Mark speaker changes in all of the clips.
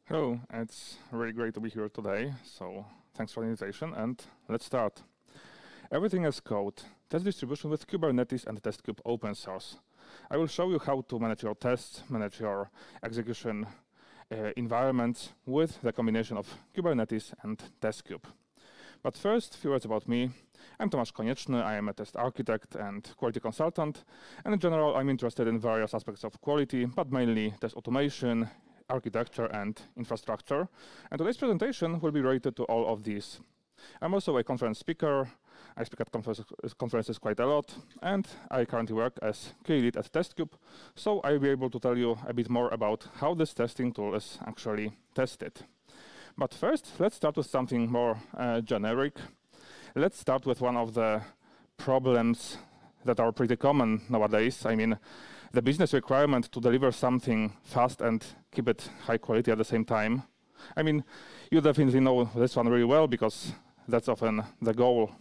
Speaker 1: Hello, it's really great to be here today, so thanks for the invitation, and let's start. Everything as code, test distribution with Kubernetes and Testkube open source. I will show you how to manage your tests, manage your execution environments with the combination of Kubernetes and Testkube. But first, a few words about me. I'm Tomasz Konieczny, I am a test architect and quality consultant, and in general I'm interested in various aspects of quality, but mainly test automation, architecture and infrastructure, and today's presentation will be related to all of these. I'm also a conference speaker. I speak at conferences quite a lot, and I currently work as QA lead at Testkube, so I'll be able to tell you a bit more about how this testing tool is actually tested. But first, let's start with something more generic. Let's start with one of the problems that are pretty common nowadays. I mean, the business requirement to deliver something fast and keep it high quality at the same time. I mean, you definitely know this one really well because that's often the goal.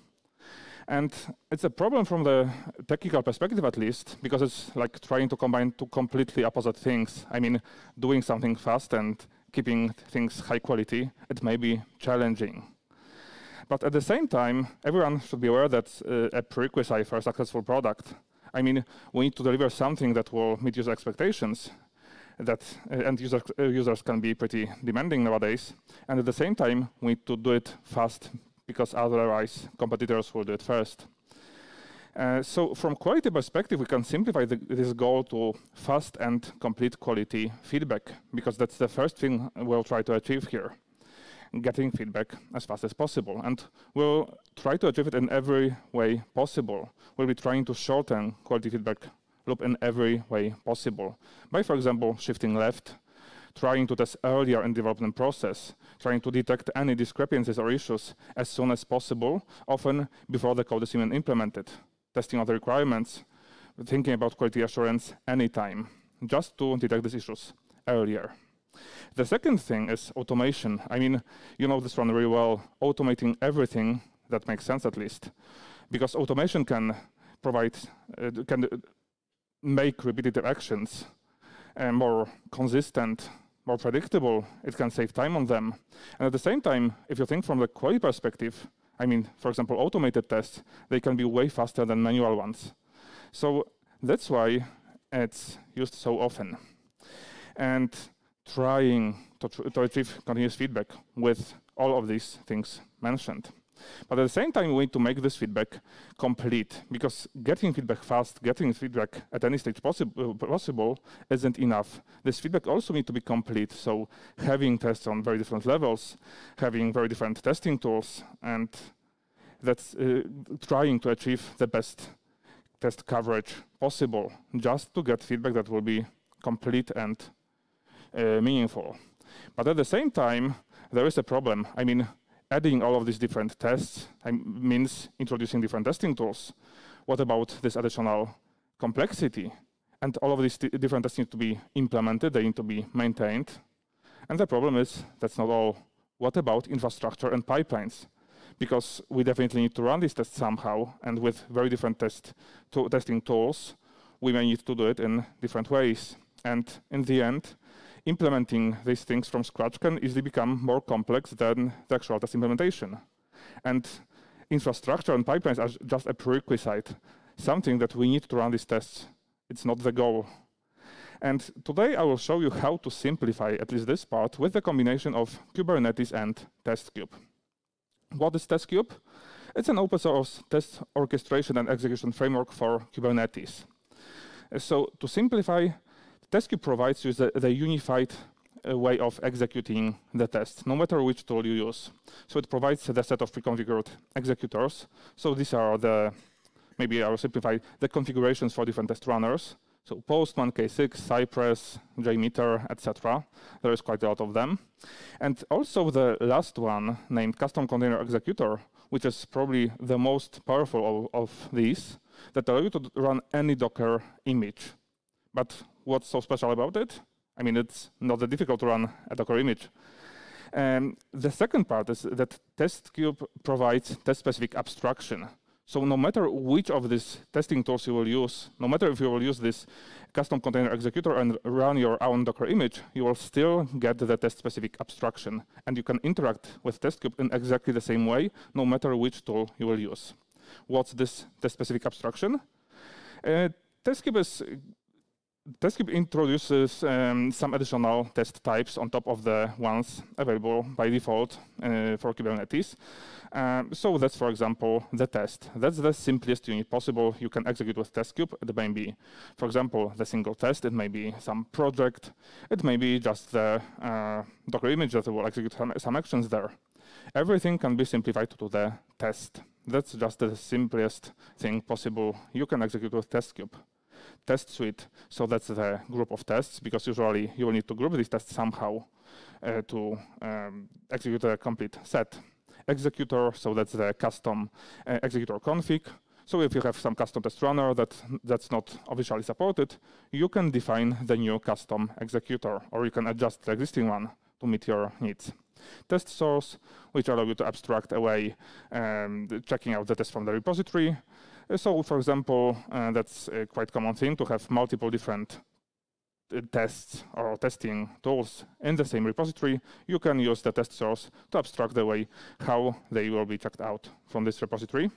Speaker 1: And it's a problem from the technical perspective at least, because it's like trying to combine two completely opposite things. I mean, doing something fast and keeping things high quality, it may be challenging. But at the same time, everyone should be aware that a prerequisite for a successful product. I mean, we need to deliver something that will meet user expectations, and users can be pretty demanding nowadays. And at the same time, we need to do it fast, because otherwise competitors will do it first. So from quality perspective, we can simplify this goal to fast and complete quality feedback, because that's the first thing we'll try to achieve here. Getting feedback as fast as possible. And we'll try to achieve it in every way possible. We'll be trying to shorten quality feedback loop in every way possible. By, for example, shifting left, trying to test earlier in development process, trying to detect any discrepancies or issues as soon as possible, often before the code is even implemented. Testing other requirements, thinking about quality assurance anytime, just to detect these issues earlier. The second thing is automation. I mean, you know this one really well, automating everything that makes sense at least. Because automation can provide, can make repetitive actions more consistent, more predictable. It can save time on them. And at the same time, if you think from the quality perspective, I mean, for example, automated tests, they can be way faster than manual ones. So that's why it's used so often. And trying to achieve continuous feedback with all of these things mentioned. But at the same time, we need to make this feedback complete, because getting feedback fast, getting feedback at any stage possible isn't enough. This feedback also needs to be complete, so having tests on very different levels, having very different testing tools, and that's trying to achieve the best test coverage possible, just to get feedback that will be complete and meaningful. But at the same time, there is a problem. I mean, adding all of these different tests means introducing different testing tools. What about this additional complexity? And all of these different tests need to be implemented, they need to be maintained. And the problem is, that's not all. What about infrastructure and pipelines? Because we definitely need to run these tests somehow, and with very different testing tools, we may need to do it in different ways. And in the end, implementing these things from scratch can easily become more complex than the actual test implementation. And infrastructure and pipelines are just a prerequisite, something that we need to run these tests. It's not the goal. And today I will show you how to simplify at least this part with the combination of Kubernetes and Testkube. What is Testkube? It's an open source test orchestration and execution framework for Kubernetes. So to simplify, Testkube provides you the unified way of executing the test, no matter which tool you use. So it provides the set of pre-configured executors. So these are maybe I will simplify, the configurations for different test runners. So Postman, K6, Cypress, JMeter, etc. There is quite a lot of them. And also the last one, named Custom Container Executor, which is probably the most powerful of these, that allow you to run any Docker image. But what's so special about it? I mean, it's not that difficult to run a Docker image. The second part is that Testkube provides test-specific abstraction. So no matter which of these testing tools you will use, no matter if you will use this custom container executor and run your own Docker image, you will still get the test-specific abstraction. And you can interact with Testkube in exactly the same way, no matter which tool you will use. What's this test-specific abstraction? Testkube introduces some additional test types on top of the ones available by default for Kubernetes. So that's, for example, the test. That's the simplest unit possible you can execute with Testkube. It may be, for example, the single test. It may be some project. It may be just the Docker image that will execute some actions there. Everything can be simplified to the test. That's just the simplest thing possible you can execute with Testkube. Test suite, so that's the group of tests, because usually you will need to group these tests somehow to execute a complete set. Executor, so that's the custom executor config. So if you have some custom test runner that's not officially supported, you can define the new custom executor, or you can adjust the existing one to meet your needs. Test source, which allow you to abstract away checking out the test from the repository. So, for example, that's a quite common thing to have multiple different tests or testing tools in the same repository. You can use the test source to abstract away how they will be checked out from this repository.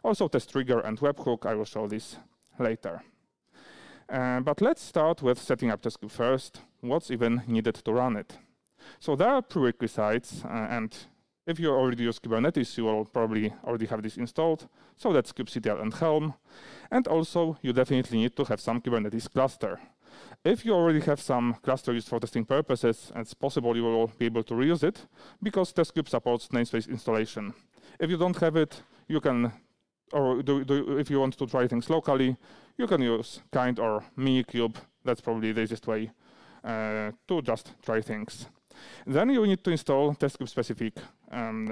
Speaker 1: Also, test trigger and webhook, I will show this later. But let's start with setting up Testkube first. What's even needed to run it? So there are prerequisites, and if you already use Kubernetes, you will probably already have this installed. So that's kubectl and Helm. And also, you definitely need to have some Kubernetes cluster. If you already have some cluster used for testing purposes, it's possible you will be able to reuse it, because Testkube supports namespace installation. If you don't have it, you can, or if you want to try things locally, you can use kind or minikube. That's probably the easiest way to just try things. Then you need to install Testkube-specific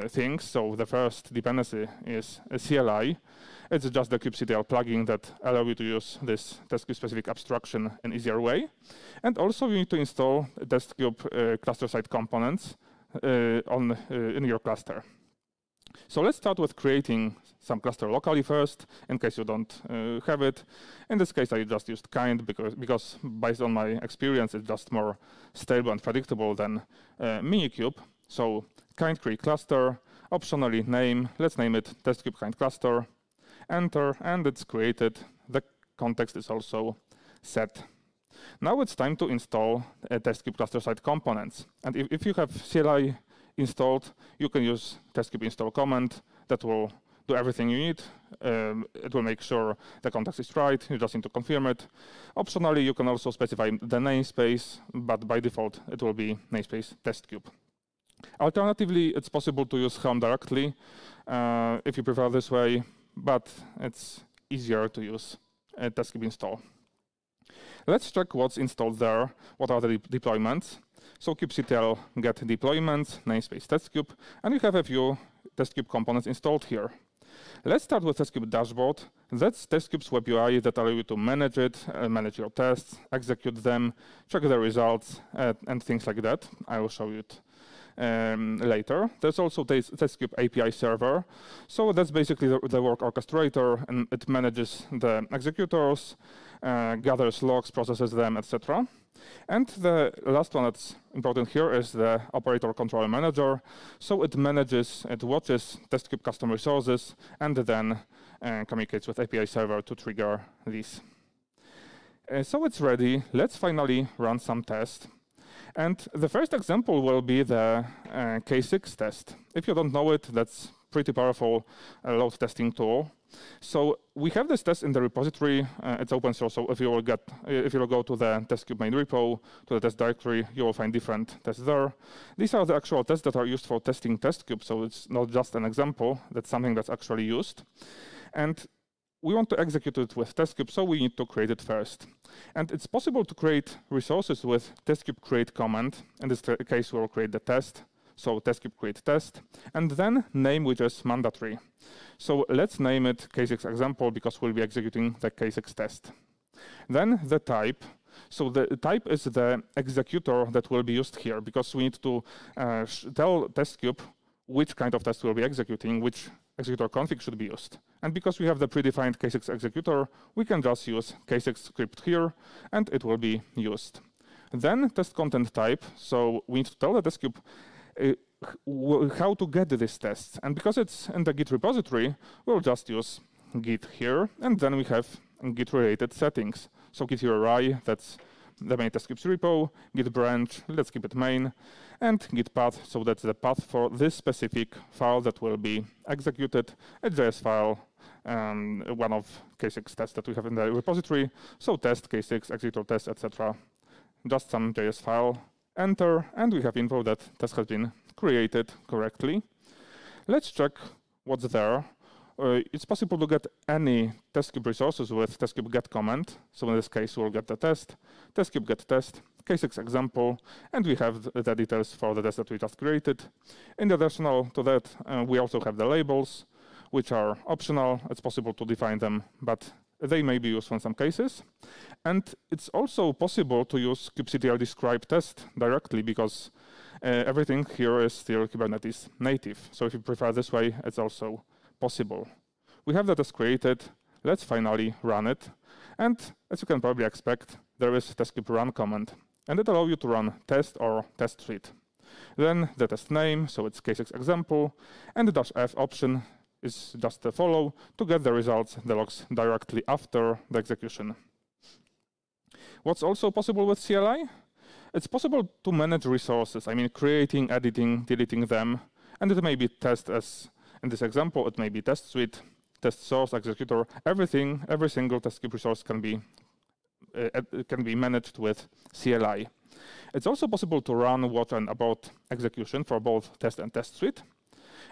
Speaker 1: things. So the first dependency is a CLI. It's just the kubectl plugin that allows you to use this Testkube-specific abstraction in an easier way. And also you need to install Testkube cluster-side components in your cluster. So let's start with creating some cluster locally first, in case you don't have it. In this case, I just used kind because based on my experience, it's just more stable and predictable than minikube. So kind create cluster, optionally name, let's name it Testkube kind cluster, enter, and it's created. The context is also set. Now it's time to install Testkube cluster-side components. And if you have CLI installed, you can use Testkube install command that will do everything you need. It will make sure the context is right. You just need to confirm it. Optionally, you can also specify the namespace, but by default, it will be namespace Testkube. Alternatively, it's possible to use Helm directly if you prefer this way, but it's easier to use Testkube install. Let's check what's installed there. What are the deployments? So kubectl get deployments, namespace Testkube, and you have a few Testkube components installed here. Let's start with Testkube dashboard. That's Testkube's web UI that allows you to manage it, manage your tests, execute them, check the results, and things like that. I will show you it later. There's also Testkube API server. So that's basically the work orchestrator, and it manages the executors, gathers logs, processes them, etc. And the last one that's important here is the operator controller manager. So it manages, it watches Testkube custom resources, and then communicates with API server to trigger these. So it's ready. Let's finally run some tests. And the first example will be the K6 test. If you don't know it, that's pretty powerful load testing tool. So we have this test in the repository. It's open source. So if you will go to the Testkube main repo, to the test directory, you will find different tests there. These are the actual tests that are used for testing Testkube. So it's not just an example. That's something that's actually used. And we want to execute it with Testkube, so we need to create it first. And it's possible to create resources with Testkube create command. In this case, we'll create the test. So Testkube create test, and then name, which is mandatory. So let's name it K6 example, because we'll be executing the K6 test. Then the type. So the type is the executor that will be used here, because we need to tell Testkube which kind of test we'll be executing, which executor config should be used. And because we have the predefined K6 executor, we can just use K6 script here, and it will be used. Then test content type, so we need to tell the Testkube how to get this test. And because it's in the Git repository, we'll just use Git here, and then we have Git-related settings. So Git URI, that's the main Testkube's repo, Git branch, let's keep it main, and Git path, so that's the path for this specific file that will be executed, a JS file, one of K6 tests that we have in the repository, so test, K6, executor test, etc. Just some JS file, enter, and we have info that test has been created correctly. Let's check what's there. It's possible to get any Testkube resources with Testkube get command. So in this case, we'll get the test, Testkube get test, K6 example, and we have the details for the test that we just created. In addition to that, we also have the labels, which are optional. It's possible to define them, but they may be useful in some cases. And it's also possible to use kubectl describe test directly, because everything here is still Kubernetes native. So if you prefer this way, it's also possible. We have the test created. Let's finally run it. And as you can probably expect, there is Testkube run command. And it allows you to run test or test suite. Then the test name, so it's K6 example, and the -f option is just a follow to get the results, the logs, directly after the execution. What's also possible with CLI? It's possible to manage resources. I mean, creating, editing, deleting them, and it may be test as in this example, it may be test suite, test source, executor, everything, every single Testkube resource can be managed with CLI. It's also possible to run, watch, and abort execution for both test and test suite.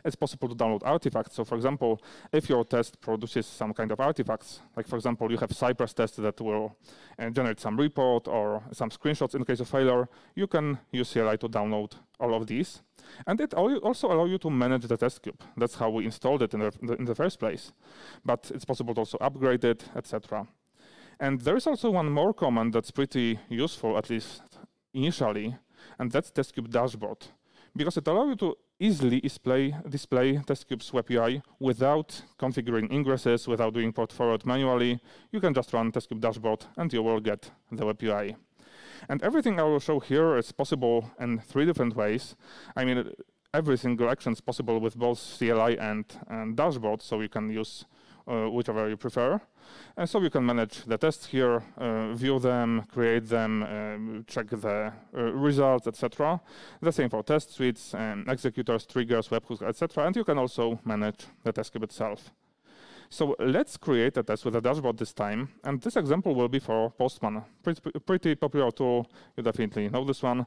Speaker 1: It's possible to download artifacts. So for example, if your test produces some kind of artifacts, like for example, you have Cypress test that will generate some report or some screenshots in case of failure, you can use CLI to download all of these. And it also allows you to manage the Testkube. That's how we installed it in the first place. But it's possible to also upgrade it, etc. And there is also one more command that's pretty useful, at least initially, and that's Testkube dashboard, because it allows you to easily display Testkube's web UI without configuring ingresses, without doing port forward manually. You can just run Testkube dashboard and you will get the web UI. And everything I will show here is possible in 3 different ways. I mean, every single action is possible with both CLI and dashboard, so you can use whichever you prefer. And so you can manage the tests here, view them, create them, check the results, etc. The same for test suites, executors, triggers, webhooks, etc. And you can also manage the Testkube itself. So let's create a test with a dashboard this time. And this example will be for Postman, pretty popular tool. You definitely know this one.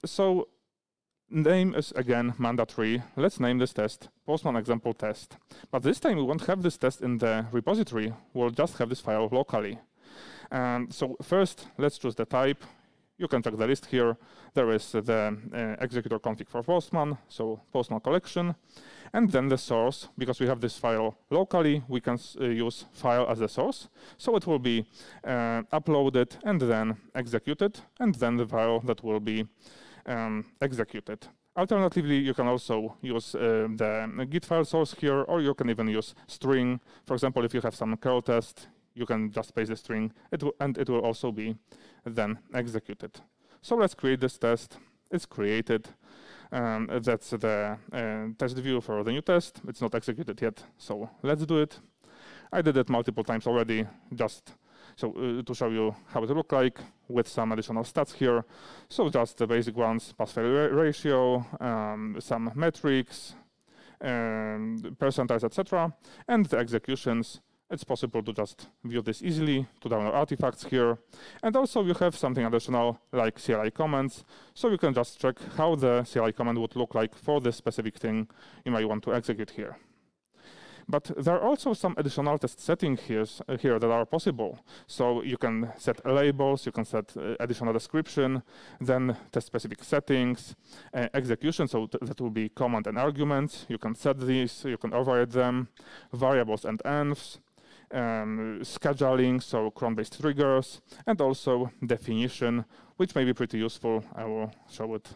Speaker 1: So name is again mandatory. Let's name this test Postman example test. But this time we won't have this test in the repository. We'll just have this file locally. So first, let's choose the type. You can check the list here. There is the executor config for Postman, so Postman collection. And then the source, because we have this file locally, we can use file as a source. So it will be uploaded and then executed, and then the file that will be executed. Alternatively, you can also use the Git file source here, or you can even use string. For example, if you have some curl test, you can just paste the string, and it will also be then executed. So let's create this test. It's created. That's the test view for the new test. It's not executed yet, so let's do it. I did it multiple times already, just to show you how it looks like with some additional stats here. So just the basic ones, pass-fail ratio, some metrics, percentiles, etc. And the executions. It's possible to just view this easily, to download artifacts here. And also you have something additional like CLI commands. So you can just check how the CLI command would look like for this specific thing you might want to execute here. But there are also some additional test settings here that are possible. So you can set labels, you can set additional description, then test specific settings, execution, so that will be command and arguments. You can set these, you can override them, variables and envs, scheduling, so cron-based triggers, and also definition, which may be pretty useful. I will show it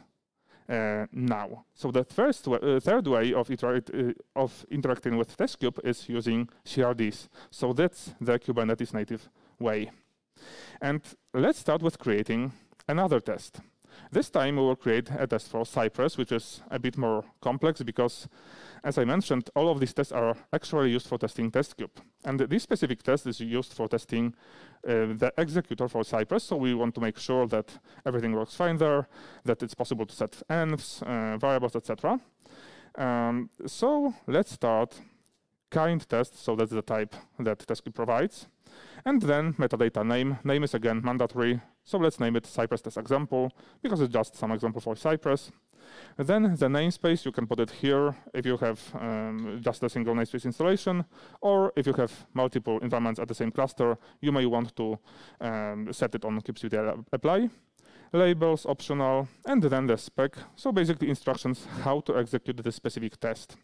Speaker 1: now. So the third way of interacting with Testkube is using CRDs. So that's the Kubernetes-native way. And let's start with creating another test. This time we will create a test for Cypress, which is a bit more complex because, as I mentioned, all of these tests are actually used for testing Testkube. And this specific test is used for testing the executor for Cypress. So we want to make sure that everything works fine there, that it's possible to set envs, variables, etc. So let's start kind test. So that's the type that Testkube provides. And then metadata name. Name is again mandatory. So let's name it Cypress test example because it's just some example for Cypress. Then the namespace, you can put it here if you have just a single namespace installation, or if you have multiple environments at the same cluster, you may want to set it on kubectl apply. Labels, optional, and then the spec. So basically instructions how to execute this specific test.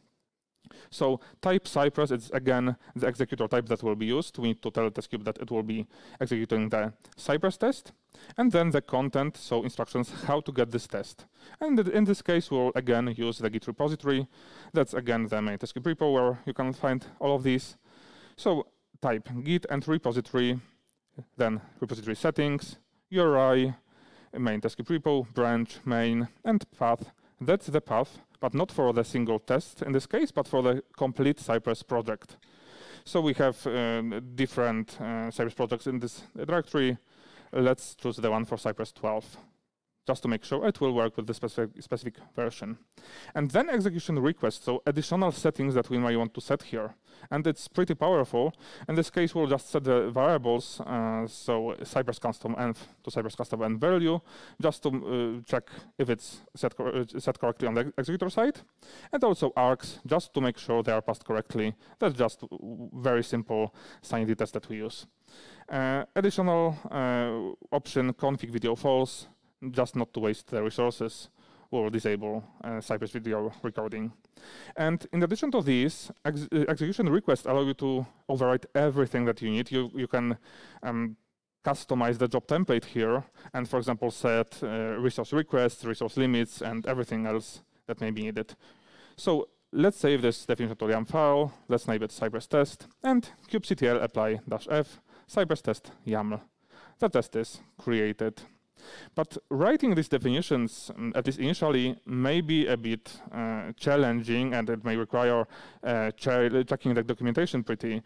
Speaker 1: So type Cypress, it's again the executor type that will be used. We need to tell Testkube that it will be executing the Cypress test. And then the content, so instructions how to get this test. And in this case, we'll again use the Git repository. That's again the main Testkube repo where you can find all of these. So type Git and repository, then repository settings, URI, main Testkube repo, branch, main, and path. That's the path, but not for the single test in this case, but for the complete Cypress project. So we have different Cypress projects in this directory. Let's choose the one for Cypress 12, just to make sure it will work with the specific version. And then execution request, so additional settings that we might want to set here. And it's pretty powerful. In this case, we'll just set the variables, so Cypress custom env to Cypress custom env value, just to check if it's set correctly on the executor side. And also args, just to make sure they are passed correctly. That's just very simple sanity test that we use. Additional option, config video false, just not to waste the resources. We'll disable Cypress video recording. And in addition to these, execution requests allow you to override everything that you need. You can customize the job template here and, for example, set resource requests, resource limits, and everything else that may be needed. So let's save this definition to YAML file. Let's name it Cypress test and kubectl apply-f Cypress test YAML. The test is created. But writing these definitions, at least initially, may be a bit challenging, and it may require checking the documentation pretty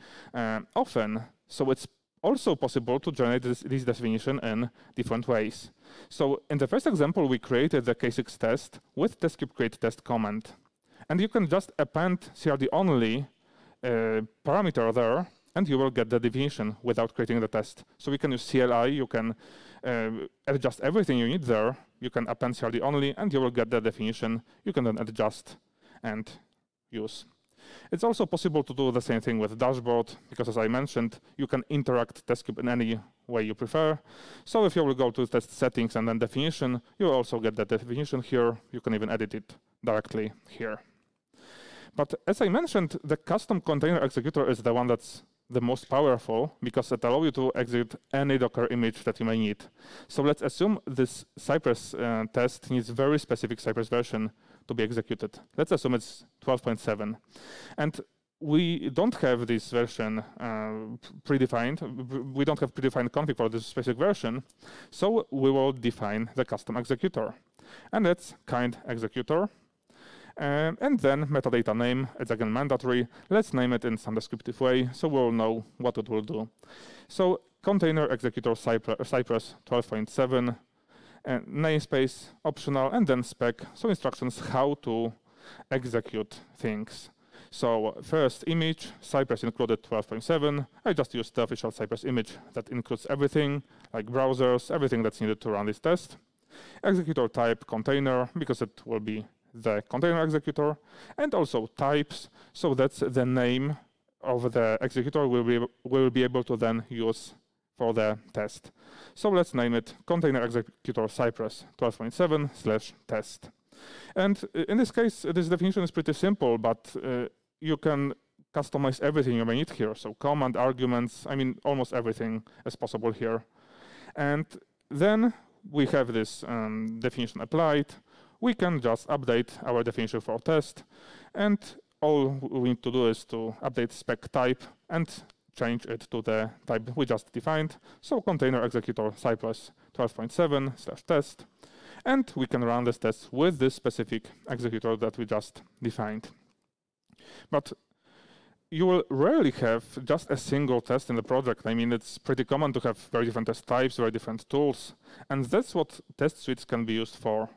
Speaker 1: often. So it's also possible to generate this definition in different ways. So in the first example, we created the K6 test with Testkube create test command. And you can just append CRD only parameter there, and you will get the definition without creating the test. So we can use CLI, you can adjust everything you need there, you can append CRD only, and you will get the definition. You can then adjust and use. It's also possible to do the same thing with dashboard, because as I mentioned, you can interact Testkube in any way you prefer. So if you will go to test settings and then definition, you will also get the definition here. You can even edit it directly here. But as I mentioned, the custom container executor is the one that's the most powerful because it allows you to execute any Docker image that you may need. So let's assume this Cypress test needs very specific Cypress version to be executed. Let's assume it's 12.7. And we don't have this version predefined. We don't have predefined config for this specific version. So we will define the custom executor. And that's kind executor. And then metadata name, it's again mandatory. Let's name it in some descriptive way so we'll know what it will do. So container executor Cypress 12.7, namespace optional, and then spec, so instructions how to execute things. So first image, Cypress included 12.7. I just used the official Cypress image that includes everything, like browsers, everything that's needed to run this test. Executor type container, because it will be the container executor, and also types, so that's the name of the executor we'll be able to then use for the test. So let's name it container executor Cypress 12.7/test. And in this case, this definition is pretty simple, but you can customize everything you may need here. So command, arguments, I mean, almost everything is possible here. And then we have this definition applied. we can just update our definition for test, and all we need to do is to update spec type and change it to the type we just defined. So container executor Cypress 12.7/test, and we can run this test with this specific executor that we just defined. But you will rarely have just a single test in the project. I mean, it's pretty common to have very different test types, very different tools, and that's what test suites can be used for.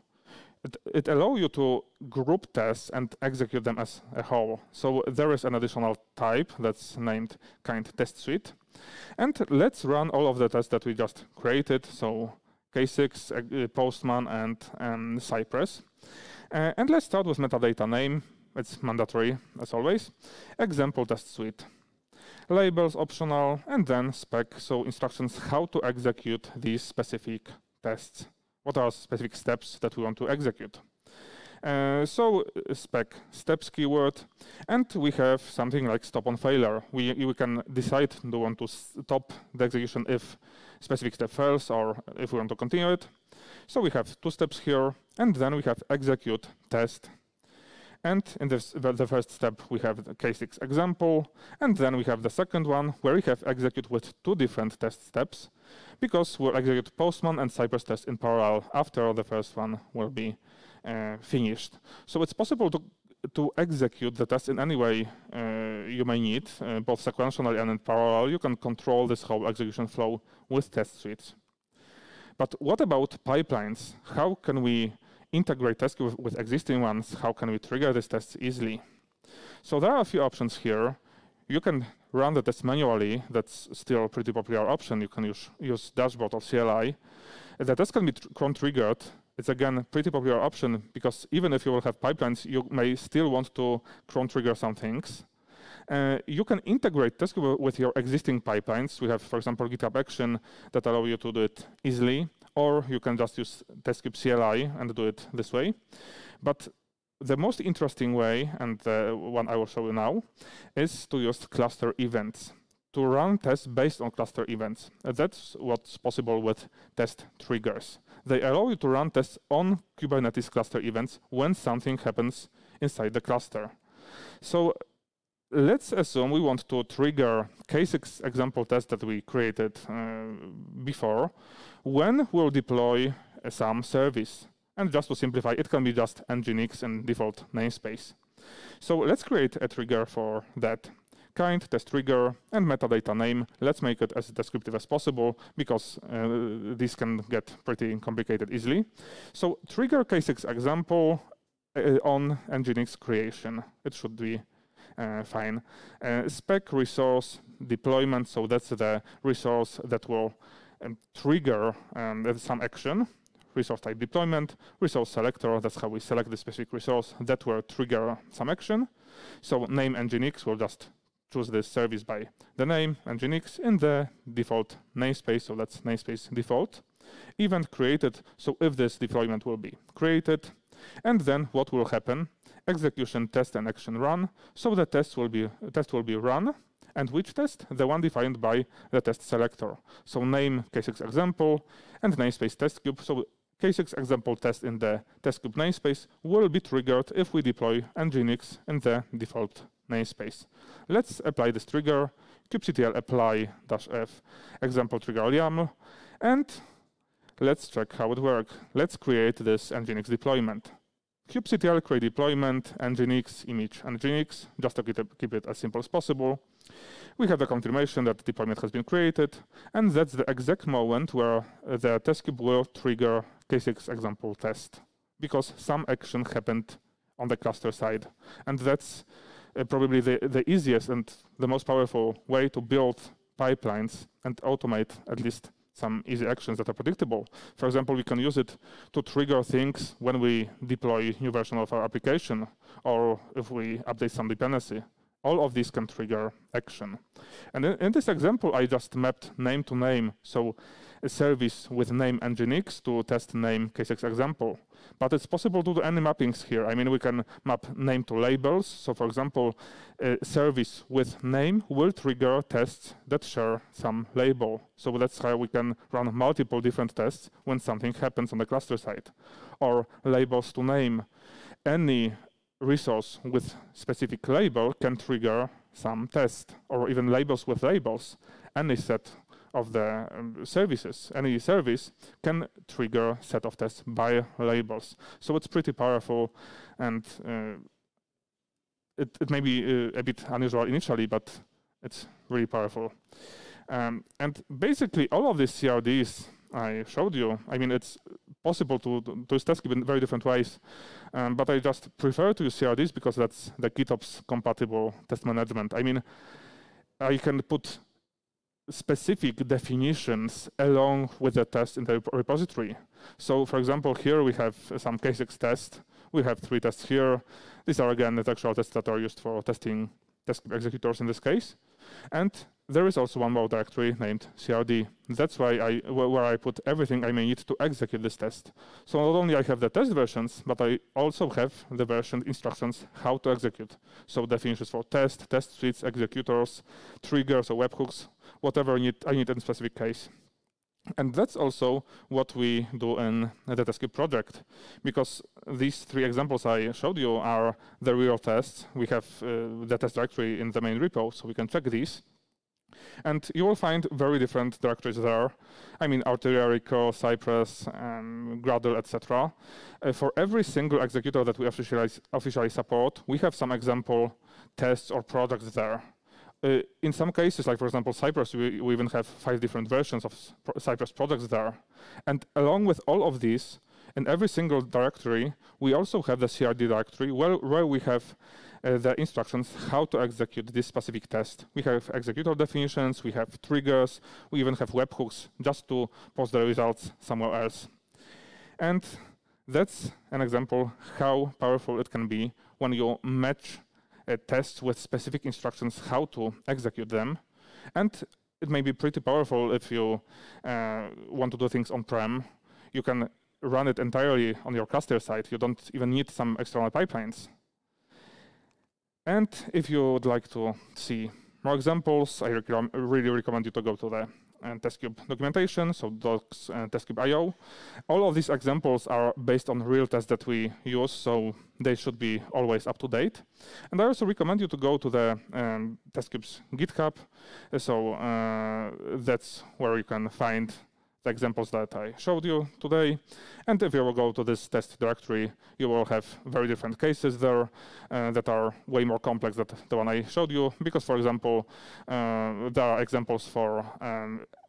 Speaker 1: It allows you to group tests and execute them as a whole. So there is an additional type that's named kind test suite. And let's run all of the tests that we just created. So K6, Postman, and Cypress. And let's start with metadata name. It's mandatory, as always. Example test suite. Labels optional, and then spec, so instructions how to execute these specific tests. What are specific steps that we want to execute? So spec steps keyword, and we have something like stop on failure. We can decide do we want to stop the execution if specific step fails or if we want to continue it. So we have two steps here, and then we have execute test. And in the first step, we have the K6 example, and then we have the second one where we have execute with two different test steps, because we'll execute Postman and Cypress test in parallel after the first one will be finished. So it's possible to execute the test in any way you may need, both sequentially and in parallel. You can control this whole execution flow with test suites. But what about pipelines? How can we integrate Testkube with existing ones? How can we trigger these tests easily? So there are a few options here. You can run the test manually. That's still a pretty popular option. You can use dashboard or CLI. The test can be cron triggered. It's again a pretty popular option because even if you will have pipelines, you may still want to cron trigger some things. You can integrate Testkube with your existing pipelines. We have, for example, GitHub Action that allow you to do it easily, or you can just use Testkube CLI and do it this way. But the most interesting way, and the one I will show you now, is to use cluster events, to run tests based on cluster events. That's what's possible with test triggers. They allow you to run tests on Kubernetes cluster events when something happens inside the cluster. So let's assume we want to trigger K6 example test that we created before when we'll deploy some service. And just to simplify, it can be just nginx and default namespace. So let's create a trigger for that. Kind, test trigger, and metadata name. Let's make it as descriptive as possible because this can get pretty complicated easily. So trigger K6 example on nginx creation. It should be fine. Spec resource deployment, so that's the resource that will trigger some action. Resource type deployment, resource selector, that's how we select the specific resource that will trigger some action. So name nginx, we'll just choose this service by the name nginx in the default namespace, so that's namespace default. Event created, so if this deployment will be created, and then what will happen? Execution test and action run, so the test will be run. And which test? The one defined by the test selector. So name K6 example and namespace Testkube. So K6 example test in the Testkube namespace will be triggered if we deploy nginx in the default namespace. Let's apply this trigger, kubectl apply -f example trigger YAML, and let's check how it works. Let's create this nginx deployment. kubectl create deployment nginx image nginx, just to keep it as simple as possible. We have the confirmation that the deployment has been created, and that's the exact moment where the Testkube will trigger K6 example test, because some action happened on the cluster side. And that's probably the easiest and the most powerful way to build pipelines and automate at least some easy actions that are predictable. For example, we can use it to trigger things when we deploy new version of our application, or if we update some dependency. all of these can trigger action. And in this example, I just mapped name to name, so a service with name nginx to test name K6 example. But it's possible to do any mappings here. I mean, we can map name to labels. So for example, a service with name will trigger tests that share some label. So that's how we can run multiple different tests when something happens on the cluster side. Or labels to name. Any resource with specific label can trigger some test, or even labels with labels. Any set of the services, any service can trigger set of tests by labels. So it's pretty powerful, and it may be a bit unusual initially, but it's really powerful. And basically all of these CRDs I showed you, I mean, it's possible to use Testkube in very different ways, but I just prefer to use CRDs because that's the GitOps compatible test management. I mean, I can put specific definitions along with the test in the repository. So for example, here we have some K6 tests. We have 3 tests here. These are again the actual tests that are used for testing Testkube executors in this case. And there is also one more directory named CRD. That's why where I put everything I may need to execute this test. So not only I have the test versions, but I also have the version instructions how to execute. So definitions for test suites, executors, triggers or webhooks, whatever I need in a specific case. And that's also what we do in the Testkube project, because these 3 examples I showed you are the real tests. We have the test directory in the main repo, so we can check these. And you will find very different directories there. I mean, artillery, curl, Cypress, Gradle, etc. For every single executor that we officially support, we have some example tests or projects there. In some cases, like for example Cypress, we even have 5 different versions of Cypress projects there. And along with all of these, in every single directory, we also have the CRD directory where we have the instructions how to execute this specific test. We have executor definitions, we have triggers, we even have webhooks just to post the results somewhere else. And that's an example how powerful it can be when you match tests with specific instructions how to execute them. And it may be pretty powerful if you want to do things on-prem. You can run it entirely on your cluster side. You don't even need some external pipelines. And if you would like to see more examples, I really recommend you to go to the Testkube documentation, so docs and Testkube.io. All of these examples are based on real tests that we use, so they should be always up to date. And I also recommend you to go to the Testkube's GitHub, so that's where you can find the examples that I showed you today. And if you will go to this test directory, you will have very different cases there that are way more complex than the one I showed you, because, for example, there are examples for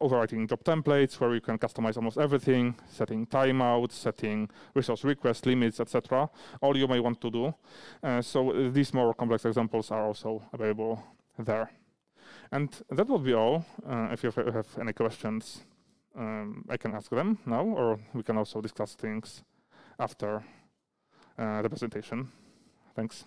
Speaker 1: overwriting job templates where you can customize almost everything, setting timeouts, setting resource request limits, etc. All you may want to do. So these more complex examples are also available there. And that will be all. If you have any questions, I can ask them now, or we can also discuss things after the presentation. Thanks.